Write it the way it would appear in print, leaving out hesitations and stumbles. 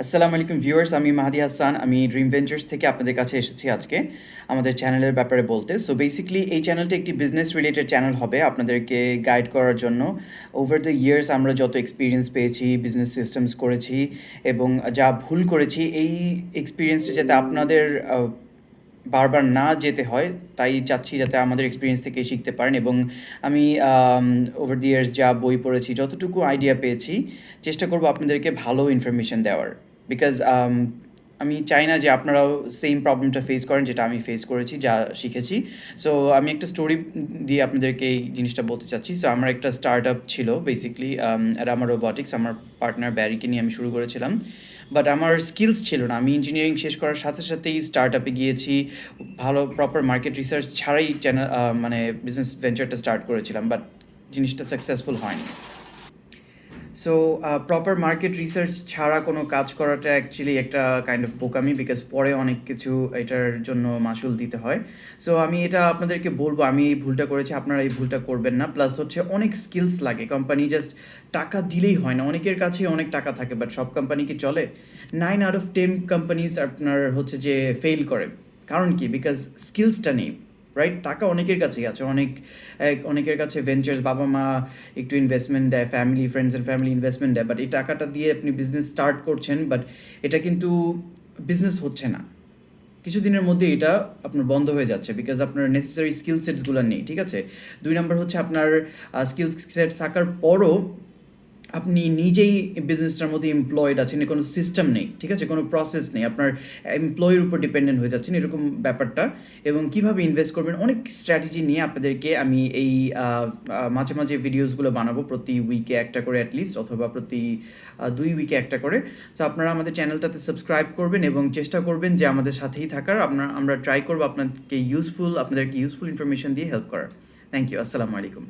আসসালামু আলাইকুম ভিউয়ার্স, আমি মাহাদি হাসান। আমি ড্রিম ভেঞ্চার্স থেকে আপনাদের কাছে এসেছি আজকে আমাদের চ্যানেলের ব্যাপারে বলতে। সো বেসিক্যালি এই চ্যানেলটা একটি বিজনেস রিলেটেড চ্যানেল হবে আপনাদেরকে গাইড করার জন্য। ওভার দ্য ইয়ার্স আমরা যত এক্সপিরিয়েন্স পেয়েছি, বিজনেস সিস্টেমস করেছি এবং যা ভুল করেছি, এই এক্সপিরিয়েন্সটা যাতে আপনাদের বারবার না যেতে হয়, তাই চাচ্ছি যাতে আমাদের এক্সপিরিয়েন্স থেকে শিখতে পারেন। এবং আমি ওভার দি ইয়ার্স যা বই পড়েছি, যতটুকু আইডিয়া পেয়েছি, চেষ্টা করব আপনাদেরকে ভালো ইনফরমেশন দেওয়ার। বিকজ আমি চাই না যে আপনারাও সেম প্রবলেমটা ফেস করেন যেটা আমি ফেস করেছি, যা শিখেছি। সো আমি একটা স্টোরি দিয়ে আপনাদেরকে এই জিনিসটা বলতে চাচ্ছি। সো আমার একটা স্টার্ট আপ ছিল বেসিক্যালি, রামা রোবটিক্স। আমার পার্টনার ব্যারিকে নিয়ে আমি শুরু করেছিলাম, বাট আমার স্কিলস ছিল না। আমি ইঞ্জিনিয়ারিং শেষ করার সাথে সাথেই স্টার্ট আপে গিয়েছি। ভালো প্রপার মার্কেট রিসার্চ ছাড়াই চ্যানেল মানে বিজনেস ভেঞ্চারটা স্টার্ট করেছিলাম, বাট জিনিসটা সাকসেসফুল হয়নি। সো প্রপার মার্কেট রিসার্চ ছাড়া কোনো কাজ করাটা অ্যাকচুয়ালি একটা কাইন্ড অফ বোকামি, বিকজ পরে অনেক কিছু এটার জন্য মাসুল দিতে হয়। সো আমি এটা আপনাদেরকে বলবো, আমি এই ভুলটা করেছি, আপনারা এই ভুলটা করবেন না। প্লাস হচ্ছে অনেক স্কিলস লাগে। কোম্পানি জাস্ট টাকা দিলেই হয় না। অনেকের কাছেই অনেক টাকা থাকে, বাট সব কোম্পানি কি চলে? 9 out of 10 কোম্পানিজ আপনার হচ্ছে যে ফেল করে। কারণ কি? বিকজ স্কিলসটা নেই, রাইট? টাকা অনেকের কাছেই আছে। অনেকের কাছে ভেঞ্চার্স, বাবা মা একটু ইনভেস্টমেন্ট দেয়, family, friends and family investment দেয়, বাট এই টাকাটা দিয়ে আপনি বিজনেস স্টার্ট করছেন, বাট এটা কিন্তু বিজনেস হচ্ছে না। কিছুদিনের মধ্যে এটা আপনার বন্ধ হয়ে যাচ্ছে, বিকজ আপনার নেসেসারি স্কিল সেটসগুলো নেই। ঠিক আছে? 2 নম্বর হচ্ছে আপনার স্কিল সেট থাকার পরও আপনি নিজেই বিজনেসটার মধ্যে এমপ্লয়েড আছেন, কোনো সিস্টেম নেই। ঠিক আছে? কোনো প্রসেস নেই, আপনার এমপ্লয়ের উপর ডিপেন্ডেন্ট হয়ে যাচ্ছেন, এরকম ব্যাপারটা। এবং কিভাবে ইনভেস্ট করবেন, অনেক স্ট্র্যাটেজি নিয়ে আপনাদেরকে আমি এই মাঝে মাঝে ভিডিওসগুলো বানাবো, প্রতি উইকে একটা করে অ্যাটলিস্ট, অথবা প্রতি 2 উইকে একটা করে। সো আপনারা আমাদের চ্যানেলটাতে সাবস্ক্রাইব করবেন এবং চেষ্টা করবেন যে আমাদের সাথেই থাকার। আমরা ট্রাই করবো আপনাদেরকে ইউজফুল ইনফরমেশন দিয়ে হেল্প করার। Thank you. আসসালামু আলাইকুম।